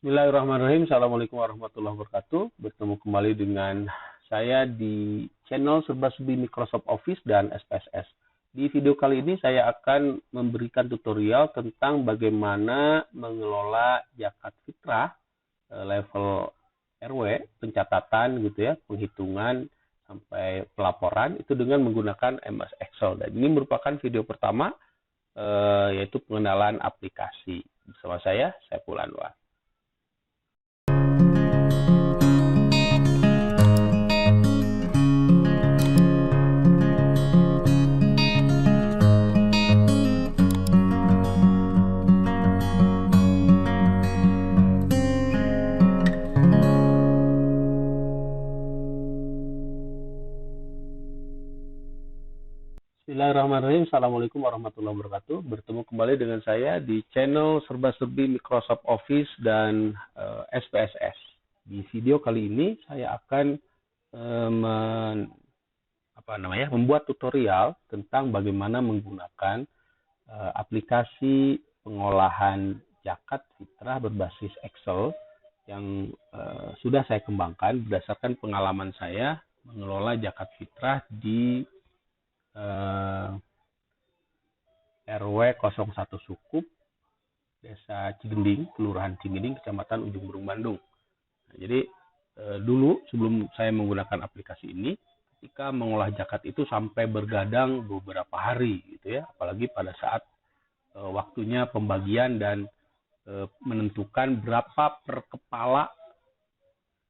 Bismillahirrahmanirrahim. Assalamualaikum warahmatullahi wabarakatuh. Bertemu kembali dengan saya di channel Serba Serbi Microsoft Office dan SPSS. Di video kali ini saya akan memberikan tutorial tentang bagaimana mengelola zakat fitrah level RW, pencatatan gitu ya, penghitungan sampai pelaporan itu dengan menggunakan MS Excel. Dan ini merupakan video pertama yaitu pengenalan aplikasi. Bersama saya Saiful Anwar. Bismillahirrahmanirrahim. Assalamualaikum warahmatullahi wabarakatuh. Bertemu kembali dengan saya di channel Serba Serbi Microsoft Office dan SPSS. Di video kali ini saya akan membuat tutorial tentang bagaimana menggunakan aplikasi pengolahan zakat fitrah berbasis Excel yang sudah saya kembangkan berdasarkan pengalaman saya mengelola zakat fitrah di RW 01 Sukup, Desa Cigending, Kelurahan Cigending, Kecamatan Ujung Berung, Bandung. Nah, jadi dulu sebelum saya menggunakan aplikasi ini, ketika mengolah zakat itu sampai bergadang beberapa hari gitu ya, apalagi pada saat waktunya pembagian dan menentukan berapa per kepala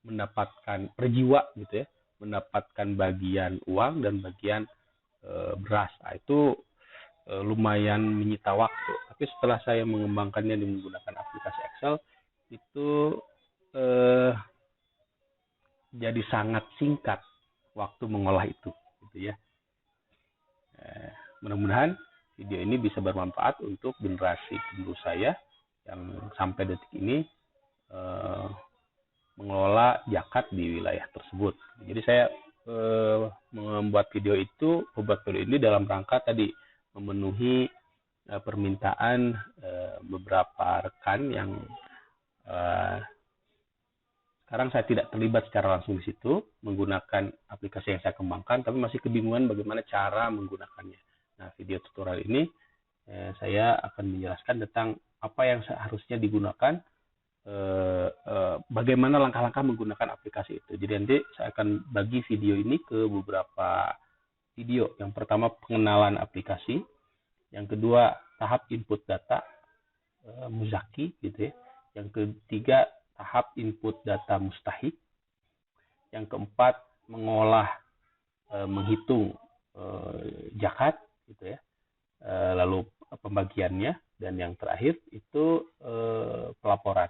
mendapatkan per jiwa gitu ya, mendapatkan bagian uang dan bagian beras. Nah, itu lumayan menyita waktu. Tapi setelah saya mengembangkannya dengan menggunakan aplikasi Excel, itu jadi sangat singkat waktu mengolah itu, gitu ya. Mudah-mudahan video ini bisa bermanfaat untuk generasi penerus saya yang sampai detik ini mengelola zakat di wilayah tersebut. Jadi saya membuat video ini dalam rangka tadi memenuhi permintaan beberapa rekan yang sekarang saya tidak terlibat secara langsung di situ menggunakan aplikasi yang saya kembangkan, tapi masih kebingungan bagaimana cara menggunakannya. Nah, video tutorial ini saya akan menjelaskan tentang apa yang seharusnya digunakan, bagaimana langkah-langkah menggunakan aplikasi itu. Jadi nanti saya akan bagi video ini ke beberapa video. Yang pertama pengenalan aplikasi, yang kedua tahap input data Muzaki gitu ya, yang ketiga tahap input data Mustahik, yang keempat mengolah menghitung zakat gitu ya, lalu pembagiannya, dan yang terakhir itu pelaporan.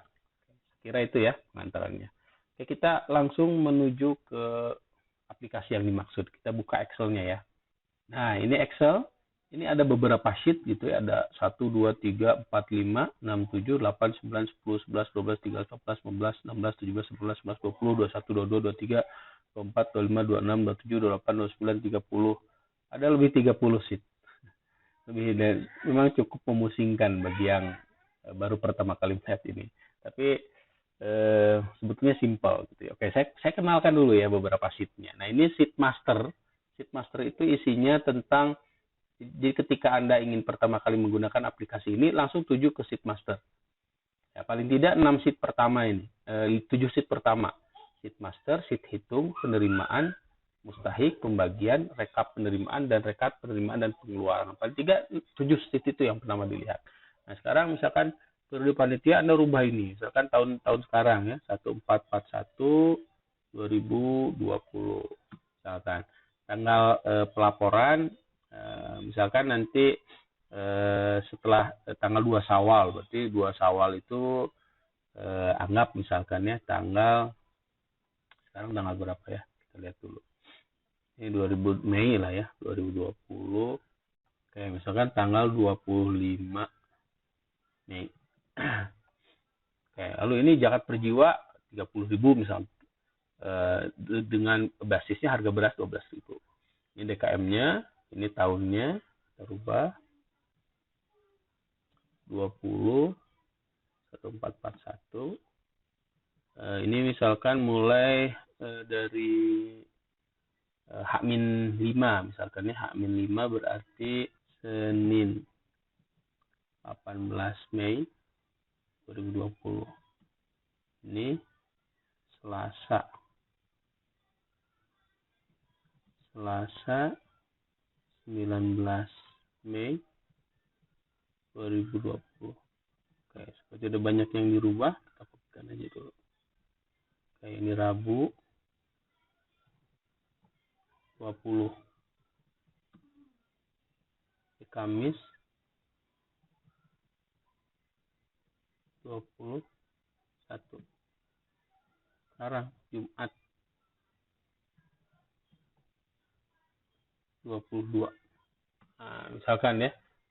Kira itu ya pengantarannya. Oke, kita langsung menuju ke aplikasi yang dimaksud. Kita buka Excel-nya ya. Nah, ini Excel. Ini ada beberapa sheet gitu ya. Ada 1, 2, 3, 4, 5, 6, 7, 8, 9, 10, 11, 12, 13, 14, 15, 16, 17, 18, 19, 20, 21, 22, 23, 24, 25, 26, 27, 28, 29, 30. Ada lebih 30 sheet. Dan memang cukup memusingkan bagi yang baru pertama kali melihat ini. Tapi sebetulnya simpel gitu ya. Oke, saya kenalkan dulu ya beberapa sheet-nya. Nah, ini sheet master. Sheet master itu isinya tentang, jadi ketika Anda ingin pertama kali menggunakan aplikasi ini, langsung tuju ke sheet master. Ya, paling tidak 6 sheet pertama ini, 7 sheet pertama. Sheet master, sheet hitung, penerimaan, mustahik, pembagian, rekap penerimaan, dan rekap penerimaan dan pengeluaran. Paling tidak 7 sheet itu yang pertama dilihat. Nah, sekarang misalkan periode panitia Anda rubah ini, misalkan tahun sekarang ya, 1441 2020. Misalkan tanggal pelaporan misalkan nanti setelah tanggal 2 Syawal, berarti 2 Syawal itu anggap misalkan ya sekarang tanggal berapa ya? Kita lihat dulu. Ini 2000 Mei lah ya, 2020. Oke, misalkan tanggal 25 Mei. Oke, lalu ini zakat per jiwa 30.000 misalnya, dengan basisnya harga beras 12.000. Ini DKM-nya, ini tahunnya, kita rubah 20 1441 Ini misalkan mulai dari H-5 misalkan ya. H-5 berarti Senin 18 Mei 2020. Ini Selasa 19 Mei 2020. Oke, seperti ada banyak yang dirubah, kita kopikan aja dulu. Oke, ini Rabu 20. Kamis 21. Sekarang Jumat 22. Nah, misalkan ya.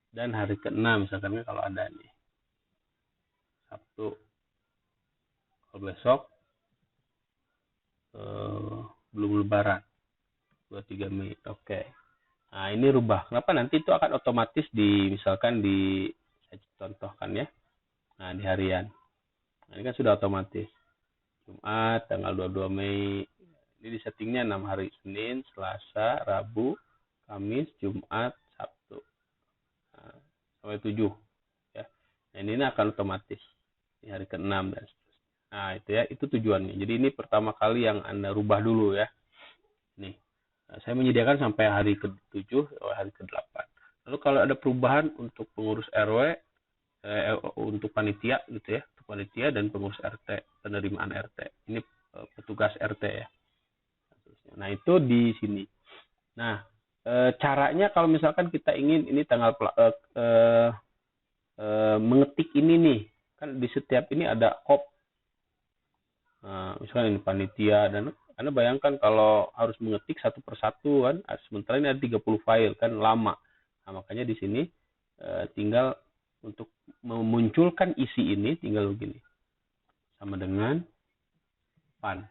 Dan hari ke-6 misalkan ya, kalau ada nih. Sabtu. Kalau besok belum lebaran. 23 Mei. Oke. Nah, ini rubah. Kenapa? Nanti itu akan otomatis misalkan saya contohkan ya. Nah, di harian. Nah, ini kan sudah otomatis. Jumat tanggal 22 Mei. Ini di settingnya 6 hari. Senin, Selasa, Rabu, Kamis, Jumat, Sabtu. Nah, sampai 7 ya. Nah, ini akan otomatis di hari ke-6 dan seterusnya. Nah, itu ya, itu tujuannya. Jadi ini pertama kali yang Anda rubah dulu ya. Nih. Nah, saya menyediakan sampai hari ke-7 atau hari ke-8. Lalu kalau ada perubahan untuk pengurus RW, untuk panitia gitu ya, untuk panitia dan pengurus RT, penerimaan RT. Ini petugas RT ya. Nah, itu di sini. Nah, caranya kalau misalkan kita ingin ini tanggal mengetik ini nih, kan di setiap ini ada op. Nah, misalkan ini panitia, dan Anda bayangkan kalau harus mengetik satu persatu kan, sementara ini ada 30 file kan lama. Nah, makanya di sini tinggal untuk memunculkan isi ini tinggal begini. Sama dengan pan.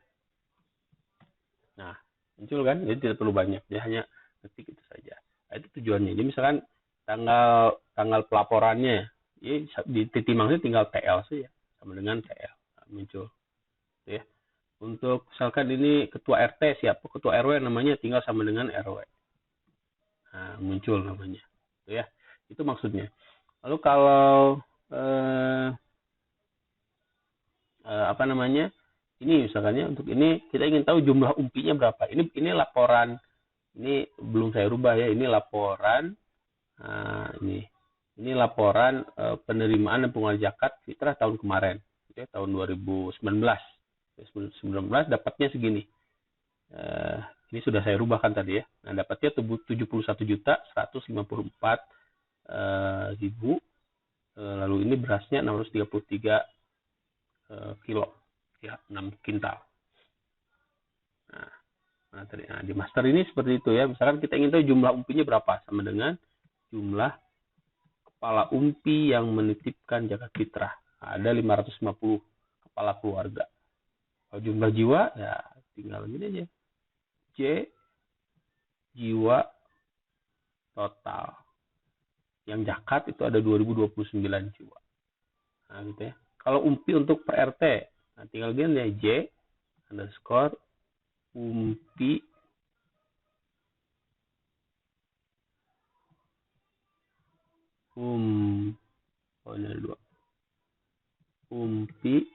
Nah, muncul kan? Jadi tidak perlu banyak, dia hanya ketik itu saja. Nah, itu tujuannya. Jadi misalkan tanggal pelaporannya, ya, di titimangnya tinggal TL saja, sama dengan TL. Nah, muncul. Ya. Untuk misalkan ini ketua RT siapa, ketua RW namanya tinggal sama dengan RW. Nah, muncul namanya. Itu ya. Itu maksudnya. Lalu kalau apa namanya? Ini misalkannya untuk ini kita ingin tahu jumlah umpinya berapa. Ini laporan, ini belum saya rubah ya. Ini laporan ini laporan penerimaan dan pengeluaran zakat fitrah tahun kemarin, ya, tahun 2019. 2019 dapatnya segini. Ini sudah saya rubahkan tadi ya. Nah, dapatnya 71.154.000. Lalu ini berasnya 633 kilo, ya, 6 kintal. Nah, di master ini seperti itu ya. Misalkan kita ingin tahu jumlah umpinya berapa, sama dengan jumlah kepala umpi yang menitipkan zakat fitrah. Ada 550 kepala keluarga. Kalau jumlah jiwa ya tinggal gini aja. J jiwa total. Yang zakat itu ada 2029 jiwa. Nah, gitu ya. Kalau umpi untuk per RT, nah tinggal gini ya, J underscore umpi umpi,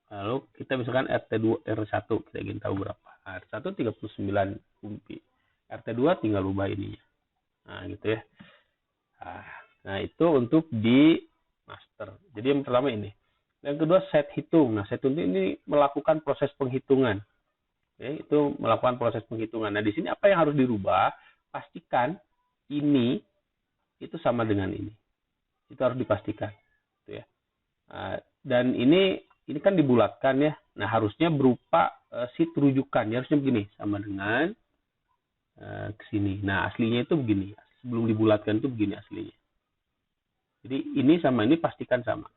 lalu kita misalkan RT2 R1 kita ingin tahu berapa. Nah, R1 39 umpi. RT2 tinggal ubah ininya. Nah, gitu ya. Nah, itu untuk di master. Jadi yang pertama ini. Yang kedua set hitung. Nah, set hitung ini melakukan proses penghitungan. Ya, itu melakukan proses penghitungan. Nah, di sini apa yang harus dirubah? Pastikan ini itu sama dengan ini. Itu harus dipastikan. Gitu ya. Dan ini kan dibulatkan ya. Nah, harusnya berupa sheet rujukan. Ya, harusnya begini, sama dengan ke sini. Nah, aslinya itu begini. Sebelum dibulatkan itu begini aslinya. Jadi ini sama ini pastikan sama.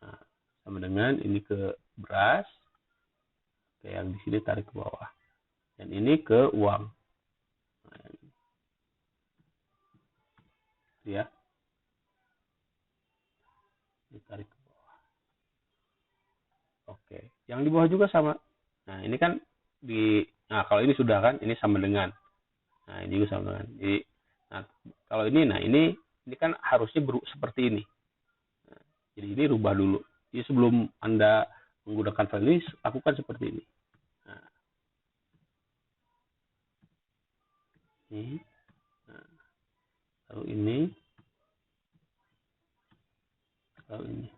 Nah, sama dengan ini ke beras. Kayak yang di sini tarik ke bawah. Dan ini ke uang. Nah, ya. Ditarik ke bawah. Oke, yang di bawah juga sama. Nah, ini kan nah kalau ini sudah kan, ini sama dengan. Nah, ini juga sama dengan. Jadi, nah, kalau ini, nah ini kan harusnya seperti ini. Nah, jadi ini rubah dulu. Jadi sebelum Anda menggunakan file ini, lakukan seperti ini. Nah, ini. Nah, lalu ini. Lalu ini.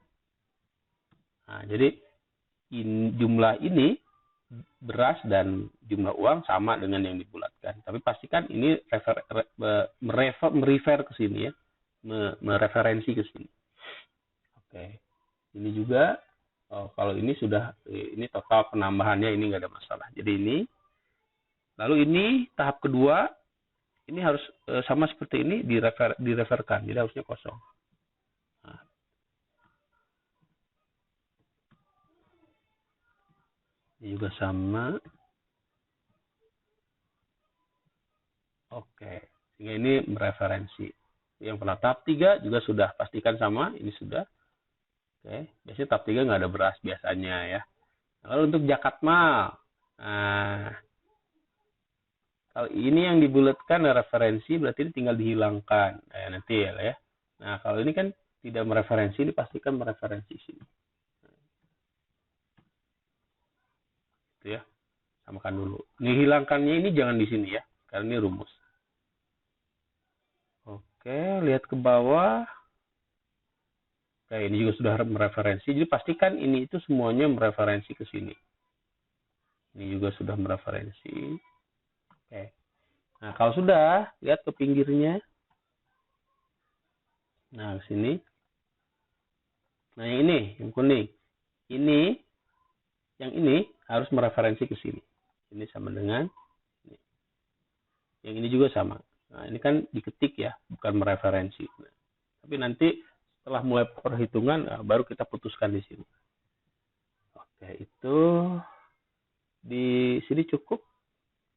Nah, jadi jumlah ini beras dan jumlah uang sama dengan yang dibulatkan. Tapi pastikan ini merefer ke sini ya, mereferensi ke sini. Oke, ini juga kalau ini sudah ini total penambahannya, ini nggak ada masalah. Jadi ini, lalu ini tahap kedua, ini harus sama seperti ini direferkan, jadi harusnya kosong. Nah, ini juga sama. Oke, sehingga ini mereferensi. Yang pada tahap 3 juga sudah, pastikan sama, ini sudah. Oke, biasanya tahap 3 nggak ada beras biasanya ya. Lalu untuk zakat mal, nah, kalau ini yang dibulatkan referensi, berarti ini tinggal dihilangkan. Nanti ya. Nah, kalau ini kan tidak mereferensi, ini pastikan mereferensi sini. Itu ya, samakan dulu. Ini hilangkannya ini jangan di sini ya, karena ini rumus. Oke, lihat ke bawah. Oke, ini juga sudah mereferensi. Jadi pastikan ini itu semuanya mereferensi ke sini. Ini juga sudah mereferensi. Oke. Nah, kalau sudah, lihat ke pinggirnya. Nah, ke sini. Nah, yang ini, yang kuning. Ini, yang ini harus mereferensi ke sini. Ini sama dengan ini. Yang ini juga sama. Nah, ini kan diketik ya, bukan mereferensi. Nah, tapi nanti setelah mulai perhitungan, baru kita putuskan di sini. Oke, itu di sini cukup,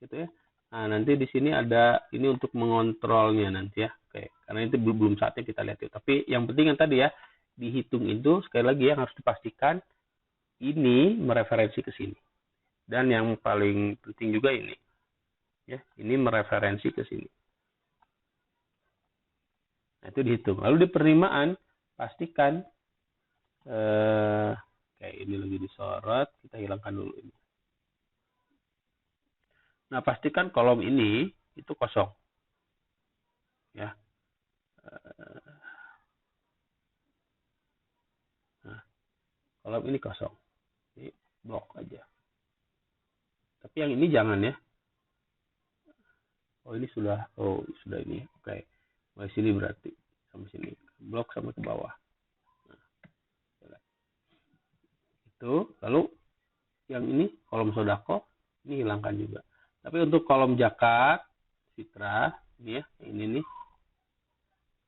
gitu ya. Nah, nanti di sini ada ini untuk mengontrolnya nanti ya. Oke, karena itu belum saatnya kita lihat itu. Tapi yang penting yang tadi ya, dihitung itu sekali lagi yang harus dipastikan ini mereferensi ke sini. Dan yang paling penting juga ini. Ya, ini mereferensi ke sini. Nah, itu dihitung. Lalu di penerimaan pastikan kayak ini lagi disorot, kita hilangkan dulu ini. Nah, pastikan kolom ini itu kosong. Ya. Nah, kolom ini kosong. Ini blok aja. Tapi yang ini jangan ya. Oh, ini sudah ini. Oke. Mulai sini berarti sampai sini. Blok sampai ke bawah. Nah, itu. Lalu yang ini kolom sodako ini hilangkan juga. Tapi untuk kolom zakat, fitrah, ini ya, ini nih.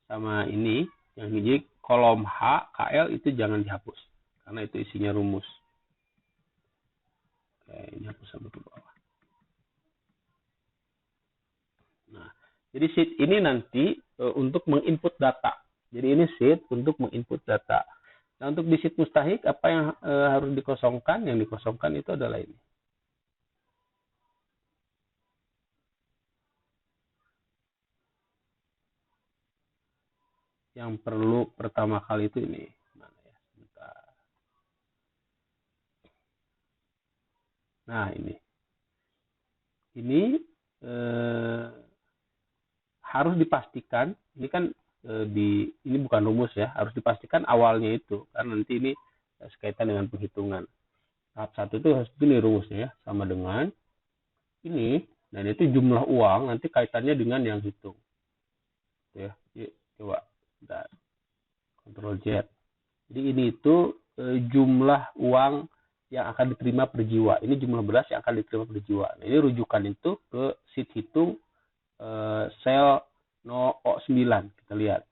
Sama ini, yang ini kolom H, KL itu jangan dihapus. Karena itu isinya rumus. Oke, ini hapus sampai ke bawah. Nah, jadi sheet ini nanti untuk menginput data. Jadi ini sheet untuk menginput data. Nah, untuk di sheet mustahik, apa yang harus dikosongkan? Yang dikosongkan itu adalah ini. Yang perlu pertama kali itu ini. Mana ya? Bentar. Nah, ini. Ini harus dipastikan, ini kan ini bukan rumus ya, harus dipastikan awalnya itu, karena nanti ini sekaitan dengan penghitungan. Tahap 1 itu harus ini rumusnya ya, sama dengan ini, dan itu jumlah uang, nanti kaitannya dengan yang hitung. Ya, coba, bentar. Ctrl Z. Jadi ini itu jumlah uang yang akan diterima per jiwa. Ini jumlah beras yang akan diterima per jiwa. Nah, ini rujukan itu ke sheet hitung sel O9. Kita lihat.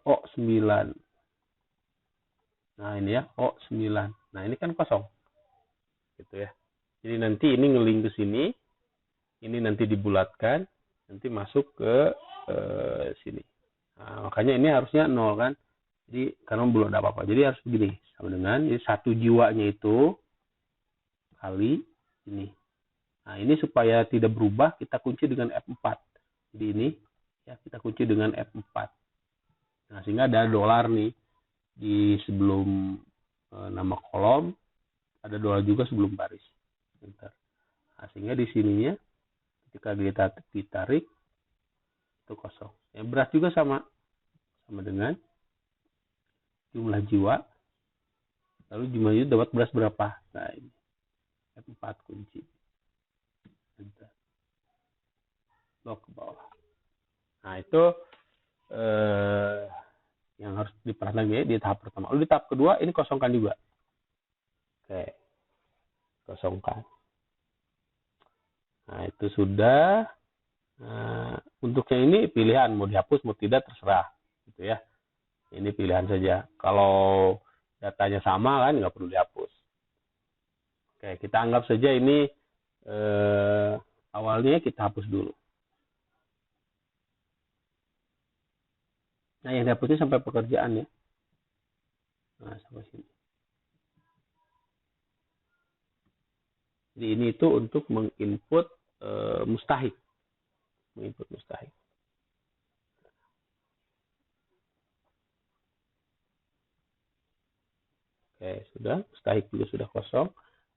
O9. Nah, ini ya, O9. Nah, ini kan kosong. Gitu ya. Jadi nanti ini ngeling ke sini. Ini nanti dibulatkan. Nanti masuk ke sini. Nah, makanya ini harusnya 0 kan. Jadi karena belum ada apa-apa. Jadi harus begini, sama dengan jadi 1 jiwanya itu kali ini. Nah, ini supaya tidak berubah kita kunci dengan F4. Jadi ini ya kita kunci dengan F4. Nah, sehingga ada dolar nih di sebelum nama kolom, ada dolar juga sebelum baris. Bentar. Nah, sehingga di sininya ketika kita ditarik itu kosong. Yang beras juga sama dengan jumlah jiwa. Lalu jumlah jiwa dapat beras berapa? Nah, ini F4 kunci. Bentar. Lock ke bawah. Nah, itu yang harus diperhatikan ya di tahap pertama. Lalu di tahap kedua ini kosongkan juga. Oke. Kosongkan. Nah, itu sudah. Nah, untuk yang ini pilihan mau dihapus mau tidak terserah gitu ya. Ini pilihan saja. Kalau datanya sama kan nggak perlu dihapus. Oke, kita anggap saja ini awalnya kita hapus dulu. Nah, yang dihapusnya sampai pekerjaan ya. Nah, sampai sini. Jadi ini itu untuk menginput mustahik. Menginput mustahik. Oke, sudah. Mustahik juga sudah kosong.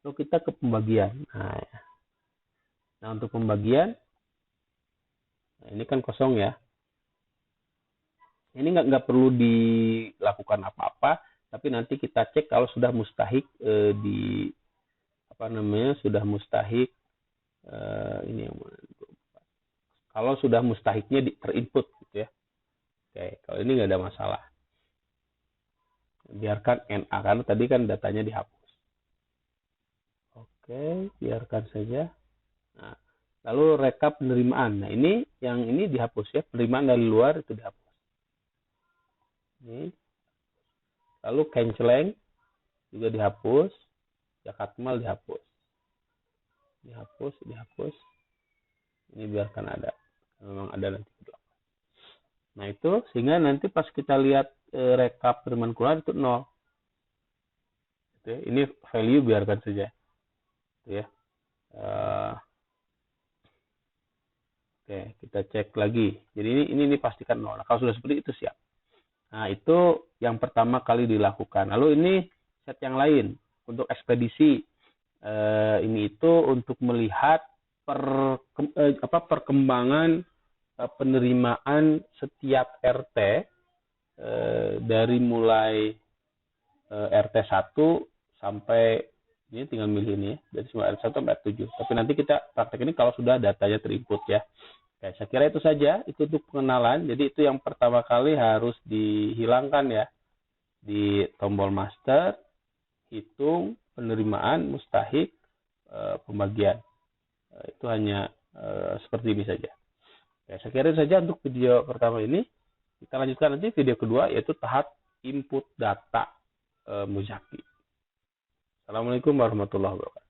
Lalu kita ke pembagian. Nah untuk pembagian, nah ini kan kosong ya. Ini nggak perlu dilakukan apa-apa, tapi nanti kita cek kalau sudah mustahik sudah mustahik ini yang mana? Kalau sudah mustahiknya terinput gitu ya. Oke, kalau ini nggak ada masalah. Biarkan NA karena tadi kan datanya dihapus. Oke, biarkan saja. Nah, lalu rekap penerimaan. Nah, ini yang ini dihapus ya. Penerimaan dari luar itu dihapus. Ini. Lalu canceling juga dihapus. Zakat mal dihapus. Dihapus. Ini biarkan ada. Memang ada nanti. Nah, itu sehingga nanti pas kita lihat rekap penerimaan keluar itu 0. Gitu ya. Ini value biarkan saja. Gitu ya. Oke, kita cek lagi. Jadi ini pastikan 0. Nah, kalau sudah seperti itu siap. Nah, itu yang pertama kali dilakukan. Lalu ini set yang lain untuk ekspedisi. Ini itu untuk melihat perkembangan penerimaan setiap RT dari mulai RT 1 sampai ini tinggal milih ini ya, dari semua RT 1 sampai RT 7. Tapi nanti kita praktek ini kalau sudah datanya terinput ya. Oke, saya kira itu saja. Itu untuk pengenalan. Jadi itu yang pertama kali harus dihilangkan ya. Di tombol master, hitung, penerimaan, mustahik, pembagian. Itu hanya seperti ini saja. Oke, saya kira itu saja untuk video pertama ini. Kita lanjutkan nanti video kedua yaitu tahap input data Muzaki. Assalamualaikum warahmatullahi wabarakatuh.